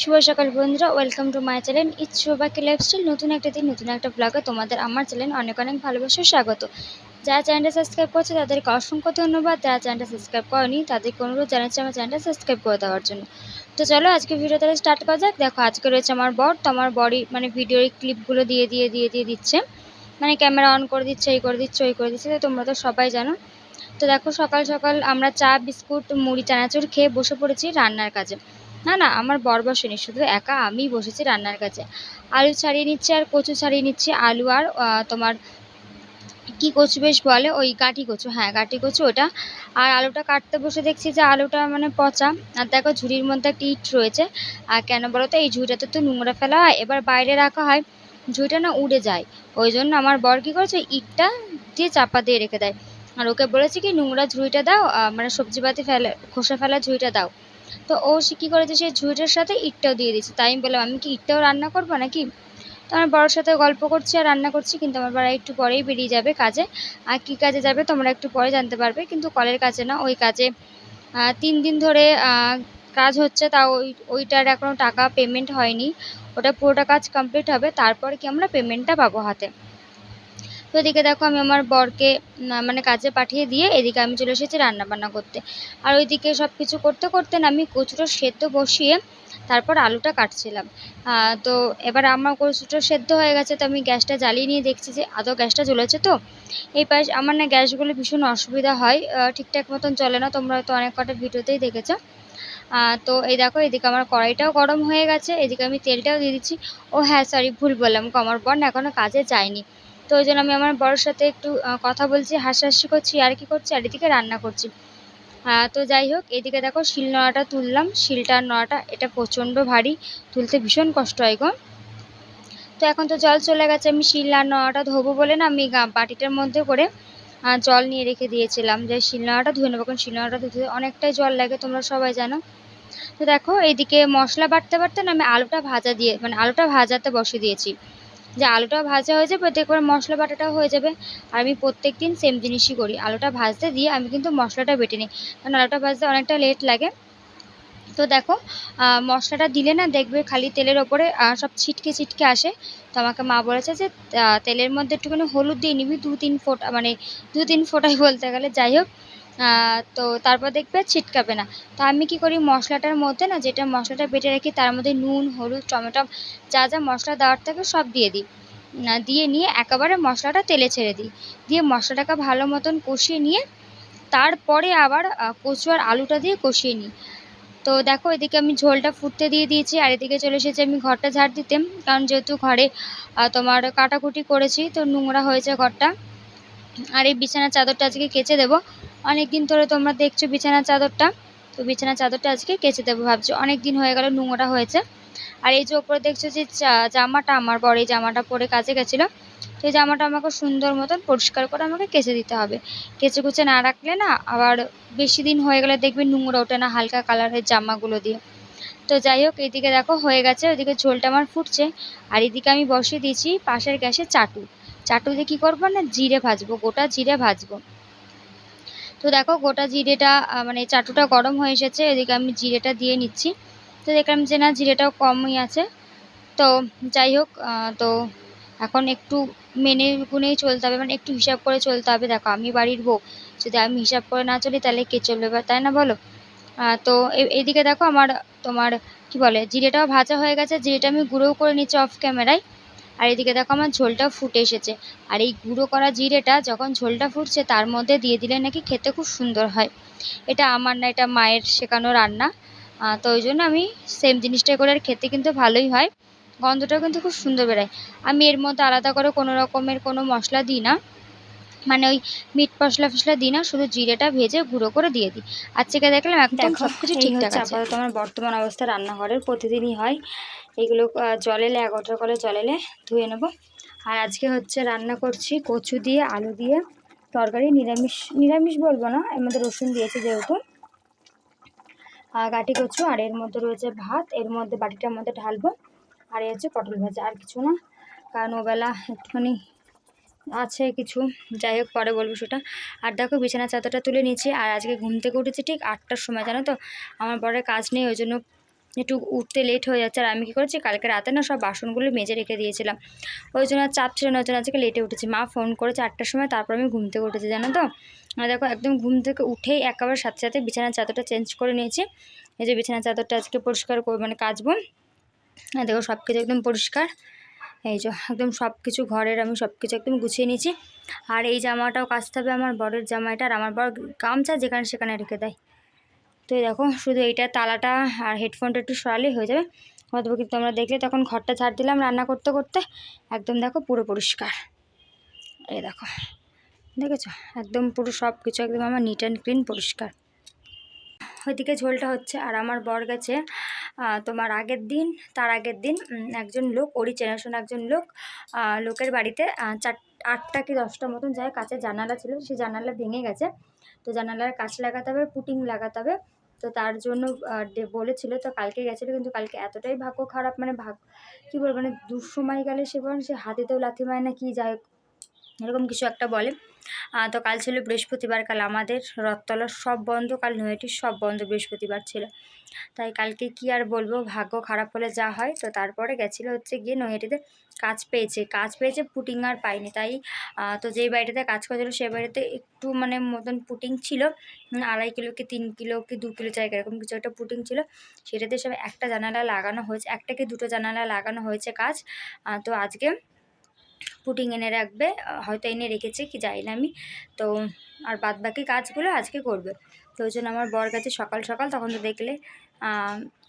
শুভ সকাল বন্ধুরা, welcome to my channel it's Shobhaki lifestyle. নতুন একটা দিন, নতুন একটা ব্লগে তোমাদের আমার চ্যানেল অনেক অনেক ভালোবাসা স্বাগত। যারা চ্যানেলটা সাবস্ক্রাইব করছে তাদেরকে অসংখ্য ধন্যবাদ। যারা চ্যানেলটা সাবস্ক্রাইব করেনি তাদেরকে অনুরোধ জানাচ্ছি আমার চ্যানেলটা সাবস্ক্রাইব করে দেওয়ার জন্য। তো চলো আজকে ভিডিও তাহলে স্টার্ট করা যাক। দেখো, আজকে রয়েছে আমার বর, তো আমার বডি মানে ভিডিওর ক্লিপগুলো দিয়ে দিচ্ছে, মানে ক্যামেরা অন করে দিচ্ছে, এই করে দিচ্ছে, ওই করে দিচ্ছে, তো তোমরা তো সবাই জানো। তো দেখো, সকাল সকাল আমরা চা বিস্কুট মুড়ি চানাচুর খেয়ে বসে পড়েছি রান্নার কাজে। না না, আমার বর বসেনি, শুধু একা আমিই বসেছি রান্নার কাজে। আলু ছাড়িয়ে নিচ্ছি আর কচু ছাড়িয়ে নিচ্ছি। আলু আর তোমার কি কচু বেশ বলে, ওই গাঁটি কচু, হ্যাঁ গাঁটি কচু ওটা। আর আলুটা কাটতে বসে দেখছি যে আলুটা মানে পচা। আর দেখো ঝুড়ির মধ্যে একটা ইট রয়েছে। আর কেন বলো তো, এই ঝুড়িটাতে তো নোংরা ফেলা হয়, এবার বাইরে রাখা হয়, ঝুড়িটা না উড়ে যায়। ওই জন্য আমার বর কী করেছে, ইটটা দিয়ে চাপা দিয়ে রেখে দেয়। আর ওকে বলেছি কি নোংরা ঝুড়িটা দাও, মানে সবজিপাতি ফেলে খোসা ফেলা ঝুড়িটা দাও। তো ও সে কী করেছে, সেই ঝুড়িটার সাথে ইটটাও দিয়ে দিচ্ছে। তাই আমি বললাম, আমি কি ইটটাও রান্না করবো নাকি? তো আমার বড়োর সাথে গল্প করছি আর রান্না করছি, কিন্তু আমার বড় একটু পরেই বেরিয়ে যাবে কাজে। আর কী কাজে যাবে তোমরা একটু পরে জানতে পারবে, কিন্তু কলের কাজে না, ওই কাজে 3 দিন ধরে কাজ হচ্ছে, তাও ওইটার এখনও টাকা পেমেন্ট হয়নি। ওটা পুরোটা কাজ কমপ্লিট হবে, তারপরে কি আমরা পেমেন্টটা পাবো হাতে। তো এদিকে দেখো, আমি আমার বরকে মানে কাজে পাঠিয়ে দিয়ে এদিকে আমি চলে এসেছি রান্না বান্না করতে। আর ওইদিকে সব কিছু করতে করতে না আমি কচুটা সেদ্ধ বসিয়ে তারপর আলুটা কাটছিলাম। তো এবার আমার কচুটা সেদ্ধ হয়ে গেছে, তো আমি গ্যাসটা জ্বালিয়ে নিয়ে দেখছি যে আদৌ গ্যাসটা জ্বলেছে। তো এই পাশ আমার না গ্যাসগুলো ভীষণ অসুবিধা হয়, ঠিকঠাক মতন চলে না, তোমরা তো অনেক কটা ভিডিওতেই দেখেছো। তো এই দেখো, এদিকে আমার কড়াইটাও গরম হয়ে গেছে, এদিকে আমি তেলটাও দিয়ে দিচ্ছি। ও হ্যাঁ, সরি, ভুল বললাম, আমার বর না এখনও কাজে যায়নি। তো ওই জন্য আমি আমার বরের সাথে একটু কথা বলছি, হাসাহাসি করছি, আর কি করছি, আর এদিকে রান্না করছি। তো যাই হোক, এদিকে দেখো শিল নোড়াটা তুললাম। শিলটার নোড়াটা এটা প্রচণ্ড ভারী, তুলতে ভীষণ কষ্ট হয় গো। তো এখন তো জল চলে গেছে, আমি শিল আর নোড়াটা ধোবো বলে না আমি বাটিটার মধ্যে করে জল নিয়ে রেখে দিয়েছিলাম, যে শিল নোড়াটা ধুয়ে নেবো, কারণ শিল নোড়াটা ধুতে অনেকটাই জল লাগে, তোমরা সবাই জানো। তো দেখো, এইদিকে মশলা বাটতে বাটতে না আমি আলুটা ভাজা দিয়ে মানে আলুটা ভাজাতে বসিয়ে দিয়েছি, যে আলুটাও ভাজা হয়ে যাবে, তো একবার মশলা বাটাটাও হয়ে যাবে। আর আমি প্রত্যেক দিন সেম জিনিসই করি, আলুটা ভাজতে দিয়ে আমি কিন্তু মশলাটা বেটে নিই, কারণ আলুটা ভাজতে অনেকটা লেট লাগে। তো দেখো, মশলাটা দিলে না দেখবে খালি তেলের ওপরে সব ছিটকে ছিটকে আসে। তো আমাকে মা বলেছে যে তেলের মধ্যে একটুখানি হলুদ দিয়ে নিবি, 2-3 ফোঁটা, মানে 2-3 ফোঁটাই বলতে গেলে, যাই হোক। তো তারপর দেখবে ছিটকাবে না। তো আমি কি করি, মশলাটার মধ্যে না যেটা মশলাটা বেটে রাখি তার মধ্যে নুন, হলুদ, টমেটো, যা যা মশলা দেওয়ার থাকে সব দিয়ে দিই। দিয়ে নিয়ে একেবারে মশলাটা তেলে ছেড়ে দিই, দিয়ে মশলাটাকে ভালো মতন কষিয়ে নিয়ে তারপরে আবার কচু আর আলুটা দিয়ে কষিয়ে নিই। তো দেখো, এদিকে আমি ঝোলটা ফুটতে দিয়ে দিয়েছি, আর এদিকে চলে এসেছি আমি ঘরটা ঝাড় দিতে, কারণ যেহেতু ঘরে তোমার কাটাকুটি করেছি, তো নোংরা হয়েছে ঘরটা। আর এই বিছানার চাদরটা আজকে কেচে দেবো, অনেক দিন ধরে তোমরা দেখছো বিছানার চাদরটা, তো বিছানার চাদরটা আজকে কেচে দেবো ভাবছি, অনেক দিন হয়ে গেল নোংরা হয়েছে। আর এই যে ওপরে দেখছো যে জামাটা, আমার বর এই জামাটা পরে কাজে গেছিলো, তো এই জামাটা আমাকে সুন্দর মতন পরিষ্কার করে আমাকে কেচে দিতে হবে। কেচে কুচে না রাখলে না আবার বেশি দিন হয়ে গেলে দেখবে নোংরা ওঠে না হালকা কালারের জামাগুলো দিয়ে। তো যাই হোক, এইদিকে দেখো হয়ে গেছে, ওইদিকে ঝোলটা আমার ফুটছে। আর এদিকে আমি বসিয়ে দিয়েছি পাশের গ্যাসে চাটু। চাটু দিয়ে কী করবো না, জিরে ভাজবো, গোটা জিরে ভাজবো। তো দেখো গোটা জিরেটা মানে চাটুটা গরম হয়ে এসেছে, এদিকে আমি জিরেটা দিয়ে নিচ্ছি। তো দেখলাম যে না, জিরেটাও কমই আছে। তো যাই হোক, তো এখন একটু মেনে গুনেই চলতে হবে, মানে একটু হিসাব করে চলতে হবে। দেখো আমি বাড়ির বউ, যদি আমি হিসাব করে না চলি তাহলে কে চলবে, তাই না বলো? তো এইদিকে দেখো আমার তোমার কি বলে, জিরেটাও ভাজা হয়ে গেছে, জিরেটা আমি গুঁড়োও করে নিচ্ছি অফ ক্যামেরায়। আর এদিকে দেখো আমার ঝোলটাও ফুটে এসেছে। আর এই গুঁড়ো করা জিরেটা যখন ঝোলটা ফুটছে তার মধ্যে দিয়ে দিলে নাকি খেতে খুব সুন্দর হয়। এটা আমার না, এটা মায়ের শেখানো রান্না। তো ওই জন্য আমি সেম জিনিসটাই করে, আর খেতে কিন্তু ভালোই হয়, গন্ধটাও কিন্তু খুব সুন্দর বেরোয়। আমি এর মধ্যে আলাদা করে কোনো রকমের কোনো মশলা দিই না, মানে ওই মিট মশলা ফসলা দিই না, শুধু জিরেটা ভেজে গুঁড়ো করে দিয়ে দিই। আজকে দেখলাম একদম সব কিছু ঠিকঠাক আছে। আপাতত আমার বর্তমান অবস্থা রান্নাঘরের প্রতিদিনই হয় এগুলো, জল এলে 11টা করে জল এলে ধুয়ে নেব। আর আজকে হচ্ছে রান্না করছি কচু দিয়ে আলু দিয়ে তরকারি, নিরামিষ নিরামিষ বলবো না, এর মধ্যে রসুন দিয়েছি যেহেতু। গাটি কচু, আর এর মধ্যে রয়েছে ভাত, এর মধ্যে বাটিটার মধ্যে ঢালবো। আর এই হচ্ছে পটল ভাজা, আর কিছু না, কারণ ওবেলা একটুখানি আছে কিছু, যাই হোক পরে বলবো সেটা। আর দেখো বিছানার চাদরটা তুলে নিয়েছি, আর আজকে ঘুম থেকে উঠেছি ঠিক 8টার সময়, জানো তো আমার বরের কাজ নেই, ওই জন্য একটু উঠতে লেট হয়ে যাচ্ছে। আর আমি কী করেছি, কালকে রাতে না সব বাসনগুলো মেজে রেখে দিয়েছিলাম, ওই জন্য আর চাপ ছিল না, ওই জন্য আজকে লেটে উঠেছি। মা ফোন করেছে 8টার সময়, তারপর আমি ঘুম থেকে উঠেছি জানো তো। আর দেখো একদম ঘুম থেকে উঠেই একেবারে সাথে সাথে বিছানার চাদরটা চেঞ্জ করে নিয়েছি। এই যে বিছানার চাদরটা আজকে পরিষ্কার মানে কাচবো। আর দেখো সব কিছু একদম পরিষ্কার, এই যে একদম সব কিছু ঘরের আমি সব কিছু একদম গুছিয়ে নিয়েছি। আর এই জামাটাও কাচতে হবে, আমার বরের জামাটা। আর আমার বর গামছা যেখানে সেখানে রেখে দেয়। তো এই দেখো শুধু এইটা তালাটা আর হেডফোনটা একটু সরালেই হয়ে যাবে। অথবা কিন্তু তোমরা দেখলে তখন ঘরটা ঝাড় দিলাম রান্না করতে করতে, একদম দেখো পুরো পরিষ্কার। এই দেখো দেখেছো, একদম পুরো সব কিছু একদম আমার নিট অ্যান্ড ক্লিন পরিষ্কার। ওইদিকে ঝোলটা হচ্ছে। আর আমার বর গেছে তোমার তার আগের দিন একজন লোক, ওরই চেনাশোনা একজন লোকের বাড়িতে 8টা কি 10টা মতন যায়, কাঁচের জানালা ছিল, সেই জানালা ভেঙে গেছে। তো জানালার কাঁচ লাগাতে হবে, পুটিং লাগাতে হবে। তো তার জন্য বলেছিল, তো কালকে গেছিলো। কিন্তু কালকে এতটাই ভাগ্য খারাপ, মানে কী বলবো, মানে দুঃসময় গেলে সে হাতিতেও লাথি মারে না কি, যায় এরকম কিছু একটা বলে। তো কাল ছিল বৃহস্পতিবার, কাল আমাদের রথতলার সব বন্ধ, কাল নৈহাটির সব বন্ধ, বৃহস্পতিবার ছিল। তাই কালকে কি আর বলবো, ভাগ্য খারাপ হলে যা হয়। তো তারপরে গেছিলো হচ্ছে গিয়ে নৈহাটিতে, কাজ পেয়েছে, পুটিং আর পাইনি। তাই তো যেই বাড়িটাতে কাজ করেছিল সেই বাড়িতে একটু মানে মতন পুটিং ছিল, 2.5 কিলো কি 3 কিলো কি 2 কিলো জায়গা এরকম কিছু একটা পুটিং ছিল। সেটাতে সব একটা জানালা লাগানো হয়েছে, একটা কি দুটো জানালা লাগানো হয়েছে কাজ। তো আজকে পুটিং এনে রাখবে, হয়তো এনে রেখেছে কি জানি না আমি। তো আর বাদ বাকি কাজগুলো আজকে করবে। তো ওই জন্য আমার বর গেছে সকাল সকাল, তখন তো দেখলে।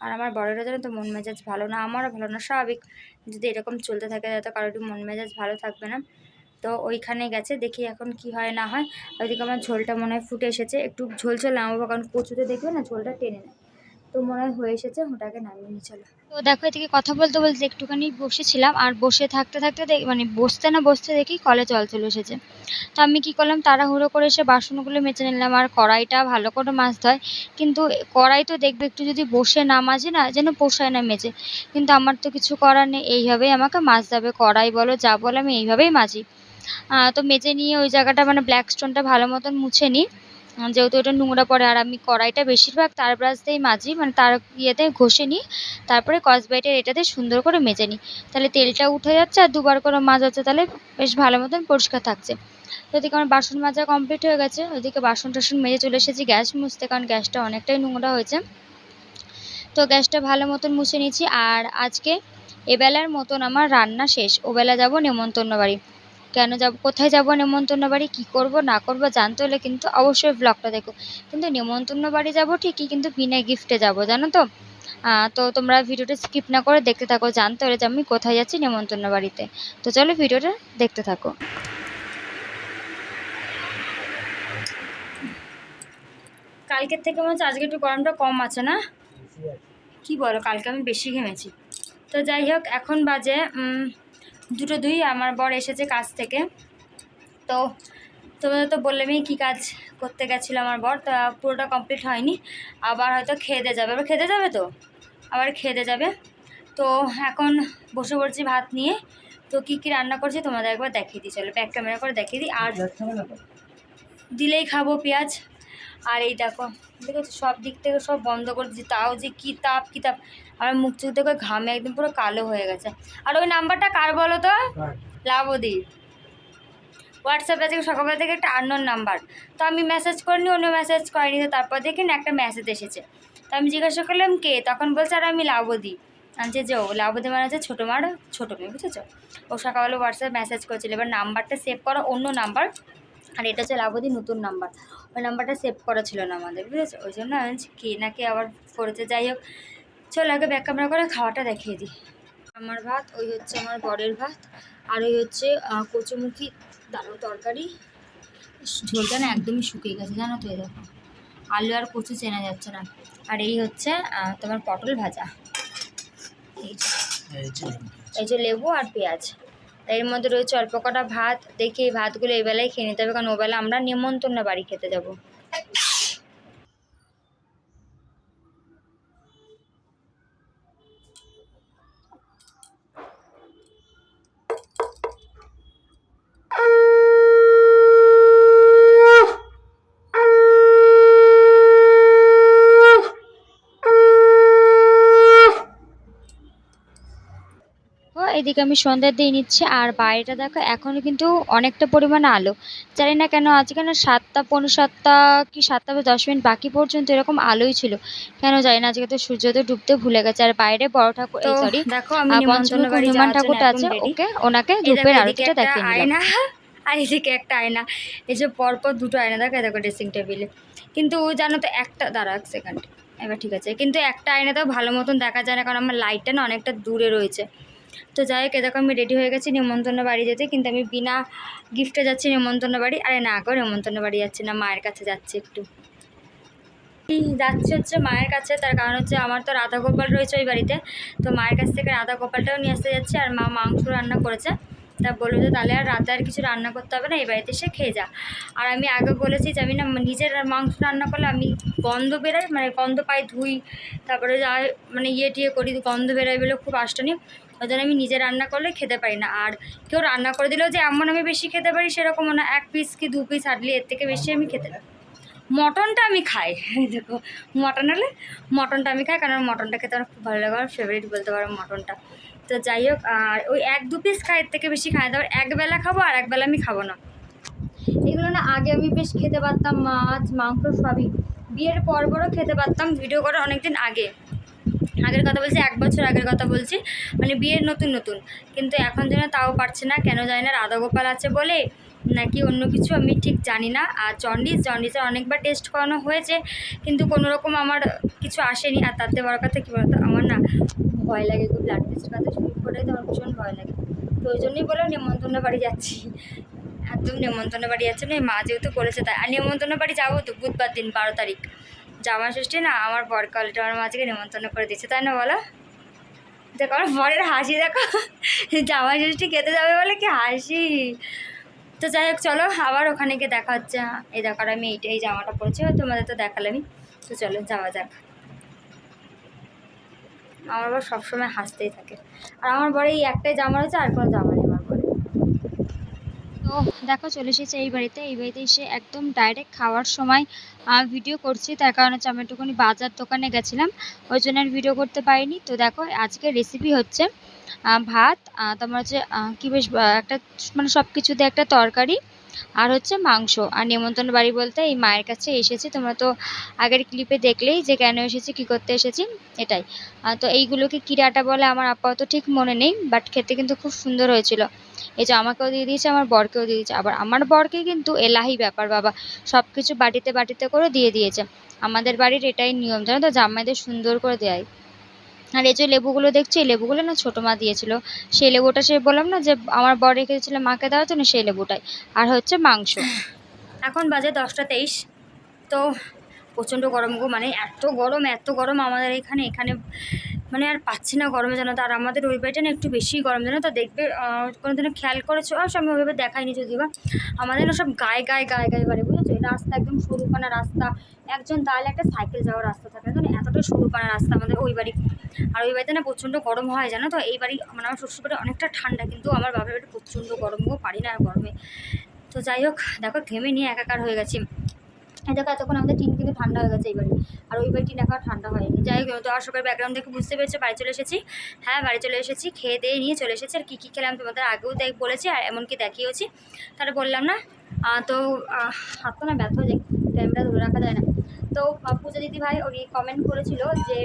আর আমার বরেরও যেন তো মন মেজাজ ভালো না, আমারও ভালো না, স্বাভাবিক যদি এরকম চলতে থাকে তো কারোর মন মেজাজ ভালো থাকবে না। তো ওইখানে গেছে, দেখি এখন কি হয় না হয়। ওইদিকে আমার ঝোলটা মনে হয় ফুটে এসেছে, একটু ঝোল নামাবো, কারণ কচুতে দেখবে না ঝোলটা টেনে নেয়। তো মনে হয় হয়ে এসেছে, ওটাকে নামিয়ে নিয়ে চলো। তো দেখো এদিকে কথা বলতে বলতে একটুখানি বসেছিলাম, আর বসে থাকতে থাকতে মানে বসতে দেখি কলে জল চলে এসেছে। তো আমি কি করলাম, তাড়াহুড়ো করে এসে বাসনগুলো মেজে নিলাম, আর কড়াইটা ভালো করে মাজতে হয়। কিন্তু কড়াই তো দেখবে একটু যদি বসে না মাজি না, যেন পোষায় না মেজে। কিন্তু আমার তো কিছু করার নেই, এইভাবেই আমাকে মাজতে হবে, কড়াই বলো যা বলো আমি এইভাবেই মাজি। তো মেজে নিয়ে ওই জায়গাটা মানে ব্ল্যাক স্টোনটা ভালো মতন মুছে নিই, যেহেতু এটা নোংরা পড়ে। আর আমি কড়াইটা বেশিরভাগ তার ব্রাশ দিয়েই মাজি, মানে তার ইয়েতে ঘষে নিই, তারপরে স্কচব্রাইটের এটাতে সুন্দর করে মেজে নিই। তাহলে তেলটা উঠে যাচ্ছে আর দুবার করে মাজাচ্ছে, তাহলে বেশ ভালো মতন পরিষ্কার থাকছে। তো ওদিকে আমার বাসন মাজা কমপ্লিট হয়ে গেছে, ওইদিকে বাসন টাসন মেজে চলে এসেছি গ্যাস মুছতে, কারণ গ্যাসটা অনেকটাই নোংরা হয়েছে। তো গ্যাসটা ভালো মতন মুছে নিয়েছি। আর আজকে এবেলার মতন আমার রান্না শেষ, ওবেলা যাব নেমন্তন্ন বাড়ি। কেন যাব, কোথায় যাব নেমন্তন্ন বাড়ি, কী করব না করব জানতে হলে কিন্তু অবশ্যই ব্লগটা দেখো। কিন্তু নেমন্তন্ন বাড়ি যাব ঠিকই, কিন্তু বিনা গিফটে যাব, জানো তো। তো তোমরা ভিডিওটা স্কিপ না করে দেখতে থাকো, জানতে হলে যে আমি কোথায় যাচ্ছি নেমন্তন্ন বাড়িতে। তো চলো ভিডিওটা দেখতে থাকো। কালকের থেকে মনে হচ্ছে আজকে একটু গরমটা কম আছে না, কি বলো, কালকে আমি বেশি ঘেমেছি। তো যাই হোক, এখন বাজে 2:02, আমার বর এসেছে কাজ থেকে। তো তোমাদের তো বললামই কী কাজ করতে গেছিলো আমার বর, তা পুরোটা কমপ্লিট হয়নি। আবার হয়তো খেতে যাবে, আবার খেতে যাবে, তো আবার খেতে যাবে। তো এখন বসে পড়ছি ভাত নিয়ে। তো কী কী রান্না করছি তোমাদের একবার দেখিয়ে দিই, চলো ব্যাক ক্যামেরা করে দেখিয়ে দিই। আর দিলেই খাবো পেঁয়াজ। আর এই দেখো, দেখেছো সব দিক থেকে সব বন্ধ করে দিচ্ছি, তাও যে কী তাপ কী তাপ, আমার মুখ চুখ দেখে ঘামে একদম পুরো কালো হয়ে গেছে। আর ওই নাম্বারটা কার বলো তো? লাবদি। হোয়াটসঅ্যাপে আজকে সকালবেলা থেকে একটা আননোন নাম্বার। তো আমি মেসেজ করিনি, অন্য মেসেজ করিনি, তো তারপর দেখি না একটা মেসেজ এসেছে। তো আমি জিজ্ঞাসা করলাম কে, তখন বলছে আর আমি লাবদি। আনছে যে ও লাবদি মানে হচ্ছে ছোটো মেয়ে, বুঝেছো। ও সকালবেলা হোয়াটসঅ্যাপে মেসেজ করেছিল, এবার নাম্বারটা সেভ করা অন্য নাম্বার, আর এটা হচ্ছে লাবদি নতুন নাম্বার। ওই নাম্বারটা সেভ করা ছিল না আমাদের, বুঝেছো, ওই জন্য আমি কে না কে আবার করেছে। যাই হোক, চলো আগে ব্যাক ক্যামেরা করে খাওয়াটা দেখিয়ে দিই। আমার ভাত, ওই হচ্ছে আমার বরের ভাত, আর ওই হচ্ছে কচুমুখী ডাল তরকারি। ঝোলটা না একদমই শুকিয়ে গেছে, জানো তো, এই দেখো আলু আর কচু চেনা যাচ্ছে না। আর এই হচ্ছে তোমার পটল ভাজা, এই যে লেবু আর পেঁয়াজ। এর মধ্যে রয়েছে অল্প কটা ভাত। দেখি এই ভাতগুলো এই বেলায় খেয়ে নিতে হবে, কারণ ওবেলা আমরা নেমন্তন্ন বাড়ি খেতে যাবো। ও এদিকে আমি সন্ধ্যা দিয়ে নিচ্ছি, আর বাইরেটা দেখো এখনো কিন্তু অনেকটা পরিমাণে আলো। জানি না কেন আজকে না 7টা 7:15 কি 7:10 বাকি পর্যন্ত এরকম আলোই ছিল। কেন জানি না, আজকে তো সূর্যোদয় ডুবতে ভুলে গেছে। আর বাইরে বড় ঠাকুর, তো এই সরি দেখো আমি নিমন্ত্রণ পঞ্চমুখ বাড়ি হনুমান যাওয়ার জন্য ঠাকুরটা একদম আছে, রেডি। ওনাকে এই দেখো ধূপের এদিকে আরতিটা একটা দেখিয়ে নিলাম। আয়না আর এদিকে একটা আয়না, এই যে পরপর দুটো আয়না দেখো, দেখো ড্রেসিং টেবিলে। কিন্তু জানো তো একটা, দাঁড়া এক সেকেন্ড, এবার ঠিক আছে, কিন্তু একটা আয়নাতেও ভালো মতন দেখা যায় না, কারণ আমার লাইটটা না অনেকটা দূরে রয়েছে। তো যাই হোক, দেখো আমি রেডি হয়ে গেছি নিমন্ত্রণ বাড়ি যেতে, কিন্তু আমি বিনা গিফটে যাচ্ছি নিমন্ত্রণ বাড়ি। আরে না গো, নিমন্ত্রণ বাড়ি যাচ্ছি না, মায়ের কাছে যাচ্ছি একটু। যাচ্ছি হচ্ছে মায়ের কাছে, তার কারণ হচ্ছে আমার তো রাধা গোপাল রয়েছে ওই বাড়িতে। তো মায়ের কাছ থেকে রাধা গোপালটাও নিয়ে আসতে যাচ্ছি। আর মা মাংস রান্না করেছে, তা বললো যে তাহলে আর রাতে আর কিছু রান্না করতে হবে না, এই বাড়িতে এসে খেয়ে যা। আর আমি আগে বলেছি যে আমি না নিজের মাংস রান্না করলে আমি গন্ধ বেরোয়, মানে গন্ধ পাই, ধুই, তারপরে যা মানে টিয়ে করি, গন্ধ বেরোয় বলে খুব আষ্টনি। ওই জন্য আমি নিজে রান্না করলে খেতে পারি না। আর কেউ রান্না করে দিলেও যে এমন আমি বেশি খেতে পারি সেরকমও না, 1 পিস কি 2 পিস হাঁটলে, এর থেকে বেশি আমি খেতে পারি। মটনটা আমি খাই, দেখো মটন হলে মটনটা আমি খাই, কারণ মটনটা খেতে আমার খুব ভালো লাগে, আমার ফেভারিট বলতে পারো মটনটা। তো যাই হোক, আর ওই 1-2 পিস খাই, এর থেকে বেশি খাই। তারপর একবেলা খাবো আর একবেলা আমি খাবো না। এগুলো না আগে আমি বেশ খেতে পারতাম, মাছ মাংস সবই বিয়ের পরও খেতে পারতাম, ভিডিও করার অনেকদিন আগের কথা বলছি, 1 বছর আগের কথা বলছি, মানে বিয়ের নতুন নতুন। কিন্তু এখন যেন তাও পারছে না, কেন জানি না, রাধাগোপাল আছে বলে নাকি অন্য কিছু আমি ঠিক জানি না। আর জন্ডিসের অনেকবার টেস্ট করানো হয়েছে, কিন্তু কোনো রকম আমার কিছু আসেনি। আর তাতে বড় কথা কী বলতো, আমার না ভয় লাগে খুব, ব্লাড টেস্টের কথা শুরু করে তো আমার ভীষণ ভয় লাগে। তো ওই জন্যই বলে নিমন্ত্রণ বাড়ি যাচ্ছি, একদম নিমন্ত্রণ বাড়ি যাচ্ছে না, মা যেহেতু বলেছে তাই। আর নিমন্ত্রণ বাড়ি যাবো তো বুধবার দিন 12 তারিখ জামা ষষ্ঠী না, আমার বরকে অলরেডি আমার মাঝে নিমন্ত্রণ করে দিচ্ছে, তাই না বলো? দেখো আমার বরের হাসি দেখো, জামা ষষ্ঠী খেতে যাবে বলে কি হাসি। তো যাই হোক চলো, আবার ওখানে গিয়ে দেখা হচ্ছে। এই দেখার আমি এই জামাটা পরেছি, তোমাদের তো দেখালামই। তো চলো যাওয়া যাক। আমার বর সবসময় হাসতেই থাকে, আর আমার বরে এই একটাই জামা রয়েছে, আর কোনো জামা নেই আমার বরে। তো দেখো চলে এসেছে এই বাড়িতে এসে একদম ডাইরেক্ট খাওয়ার সময় ভিডিও করছি, তার কারণ হচ্ছে আমি একটুখানি বাজার দোকানে গেছিলাম, ওই জন্য আর ভিডিও করতে পারিনি। তো দেখো আজকে রেসিপি হচ্ছে ভাত, তোমার হচ্ছে কি বেশ একটা মানে সব কিছু দিয়ে একটা তরকারি, আর হচ্ছে মাংস। আর নিমন্ত্রণ বাড়ি বলতে এই মায়ের কাছে এসেছি, তোমরা তো আগের ক্লিপে দেখলেই যে কেন এসেছি, কি করতে এসেছি, এটাই। তো এইগুলোকে কী ডাটা বলে আমার আপাতত ঠিক মনে নেই, বাট খেতে কিন্তু খুব সুন্দর হয়েছিল। এই যে আমাকেও দিয়ে দিয়েছে, আমার বরকেও দিয়ে দিয়েছে। আবার আমার বরকে কিন্তু এলাহি ব্যাপার বাবা, সব কিছু বাটিতে বাটিতে করে দিয়ে দিয়েছে। আমাদের বাড়ির এটাই নিয়ম, জানো তো, জামাইদের সুন্দর করে দেয়। আর এই যে লেবুগুলো দেখছি, এই লেবুগুলো না ছোটো মা দিয়েছিল, সেই লেবুটা, সে বললাম না যে আমার বর রেখে দিয়েছিল মাকে দেওয়ার জন্য, সেই লেবুটাই। আর হচ্ছে মাংস। এখন বাজে 10টা 23। তো প্রচণ্ড গরম গো, মানে এত গরম আমাদের এখানে মানে আর পাচ্ছি না গরমে, জানো তো। আর আমাদের ওই বাড়িটা না একটু বেশি গরম, জানো তো। দেখবে কোনো দিনও খেয়াল করেছো, আর আমি ওইভাবে দেখাইনি যদিও বা, আমাদের না সব গায়ে বাড়ি, বুঝেছো। এই রাস্তা একদম সরুপানা রাস্তা, একজন দাঁড়ালে একটা সাইকেল যাওয়ার রাস্তা থাকে, জানো, এতটাই সরুপানা রাস্তা আমাদের ওই বাড়ি। আর ওই বাড়িতে না প্রচণ্ড গরম হয়, জানো তো। এই বাড়ি মানে আমার শ্বশুর বাড়ি অনেকটা ঠান্ডা, কিন্তু আমার বাবার বাড়ি প্রচণ্ড গরম গো, পারি না আর গরমে। তো যাই হোক, দেখো ঘেমে নিয়ে একাকার হয়ে গেছি। এই দেখো এতক্ষণ আমাদের টিন কিন্তু ঠান্ডা হয়ে গেছে এই বাড়ি, আর ওই বাড়ি টিন এখন ঠান্ডা হয়নি। যাই হোক, তো অশোকের ব্যাকগ্রাউন্ড দেখে বুঝতে পেরেছে বাড়ি চলে এসেছি। হ্যাঁ, বাড়ি চলে এসেছি, খেয়ে দিয়ে নিয়ে চলে এসেছি। আর কী কী খেলাম তোমাদের আগেও বলেছি, আর এমনকি দেখিয়েছি, তাহলে বললাম না। তো হাত তো না ব্যথা হয়ে যায়, ক্যামেরা ধরে রাখা যায় না। তো পূজা দিদিভাই ওই কমেন্ট করেছিল যে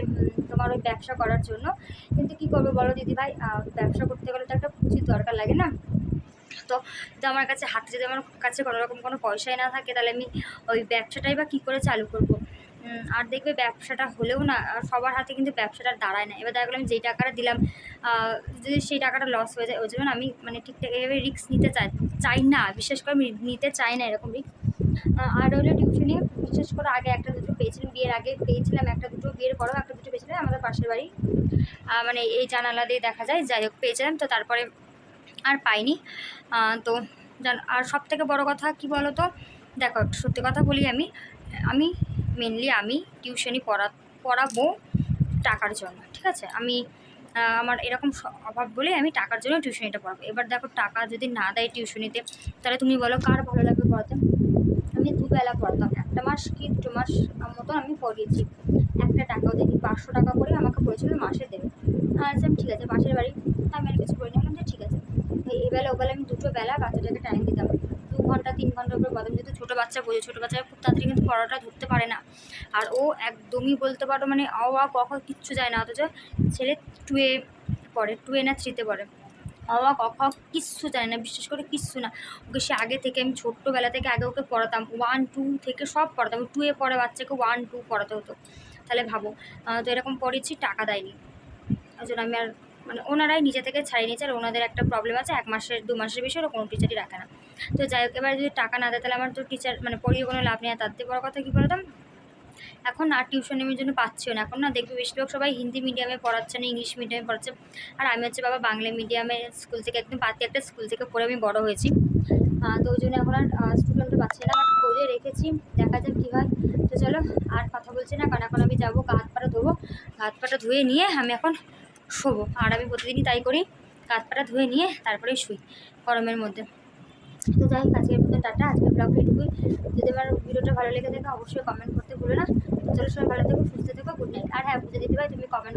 তোমার ওই ব্যবসা করার জন্য, কিন্তু কী করবো বলো দিদিভাই, ব্যবসা করতে গেলে তো একটা পুঁজির দরকার লাগে না। তো আমার কাছে হাতে যদি আমার কাছে কোনো রকম কোনো পয়সাই না থাকে, তাহলে আমি ওই ব্যবসাটাই বা কী করে চালু করব। আর দেখবে ব্যবসাটা হলেও না সবার হাতে কিন্তু ব্যবসাটা দাঁড়ায় না। এবার দেখা গেলো আমি যেই টাকাটা দিলাম, যদি সেই টাকাটা লস হয়ে যায়, ওই জন্য আমি মানে ঠিকঠাক এভাবে রিস্ক নিতে চাই না, বিশেষ করে আমি নিতে চাই না এরকম রিস্ক। আর হলো টিউশনি, বিশেষ করে আগে 1-2 পেয়েছিলাম, বিয়ের আগে পেয়েছিলাম 1-2, বিয়ের পরেও 1-2 পেয়েছিলাম, আমাদের পাশের বাড়ি, মানে এই জানালা দিয়ে দেখা যায়। যাই হোক পেয়েছিলাম, তো তারপরে আর পাইনি। তো আর সবথেকে বড় কথা কী বলো তো, দেখো একটু সত্যি কথা বলি, আমি মেনলি আমি টিউশনি পড়াবো টাকার জন্য, ঠিক আছে। আমি আমার এরকম অভাব বলে আমি টাকার জন্য টিউশনিটা পড়াবো। এবার দেখো টাকা যদি না দেয় টিউশনিতে, তাহলে তুমি বলো কার ভালো লাগবে পড়াতে। আমি 2 বেলা পড়াতাম, 1 মাস কি 2 মাস মতন আমি পড়িয়েছি, একটা টাকাও দেখি 500 টাকা করে আমাকে বলেছিল মাসে দেবে। আমি ঠিক আছে, পাশের বাড়ি। আমি আর কিছু বলিনি, বললাম যে ঠিক আছে। এবেলা ওবেলা আমি দুটো বেলা বাচ্চাটাকে টাইম দিতাম, 2 ঘন্টা 3 ঘন্টা করে পড়াতাম, যেহেতু ছোটো বাচ্চা বোঝে, ছোটো বাচ্চারা খুব তাড়াতাড়ি কিন্তু পড়াটা ধরতে পারে না। আর ও একদমই বলতে পারো মানে অ আ ক খ কিচ্ছু যায় না, অথচ ছেলে 2 পড়ে, 2 না 3 পড়ে। অ আ ক খ কিচ্ছু জানে না, বিশেষ করে কিচ্ছু না। ওকে সে আগে থেকে আমি ছোট্টোবেলা থেকে আগে ওকে পড়াতাম, 1 2 থেকে সব পড়াতাম। 2 পড়ে বাচ্চাকে 1 2 পড়াতে হতো। তাহলে ভাবো, তো এরকম পড়েছি, টাকা দেয়নি। ওই জন্য আমি আর মানে ওনারাই নিজে থেকে ছাড়িয়ে নিয়েছে। আর ওনাদের একটা প্রবলেম আছে, 1 মাসের 2 মাসের বেশি ওরা কোনো টিচারই রাখে না। তো যাই হোক, এবার যদি টাকা না দেয় তাহলে আমার তো টিচার মানে পড়িয়ে কোনো লাভ নেই। আর তার থেকে বড় কথা কী বলতাম, এখন আর টিউশন নেমের জন্য পাচ্ছিও না। এখন না দেখবে বেশিরভাগ সবাই হিন্দি মিডিয়ামে পড়াচ্ছে না, ইংলিশ মিডিয়ামে পড়াচ্ছে। আর আমি হচ্ছে বাবা বাংলা মিডিয়ামে স্কুল থেকে একদম পাতি একটা স্কুল থেকে পড়ে আমি বড় হয়েছি। তো ওই জন্য এখন আর স্টুডেন্টও পাচ্ছি না, বাট খোঁজে রেখেছি, দেখা যাক কী হয়। তো চলো আর কথা বলছি না, কারণ এখন আমি যাবো গা হাত পাটা ধোবো। গা হাত পাটা ধুয়ে নিয়ে আমি এখন শোবো। আর আমি প্রতিদিনই তাই করি, গা হাত পাটা ধুয়ে নিয়ে তারপরেই শুই গরমের মধ্যে। তো যাই হোক, আজকের মতো টাটা, আজকের ব্লগটা এটুকুই। যদি আমার ভিডিওটা ভালো লেগে থাকে অবশ্যই কমেন্ট করতে ভুলো না। তো চলো সবাই ভালো থেকো, সুস্থ থেকো, গুড নাইট। আর হ্যাঁ, বুঝে দিতে ভাই তুমি কমেন্ট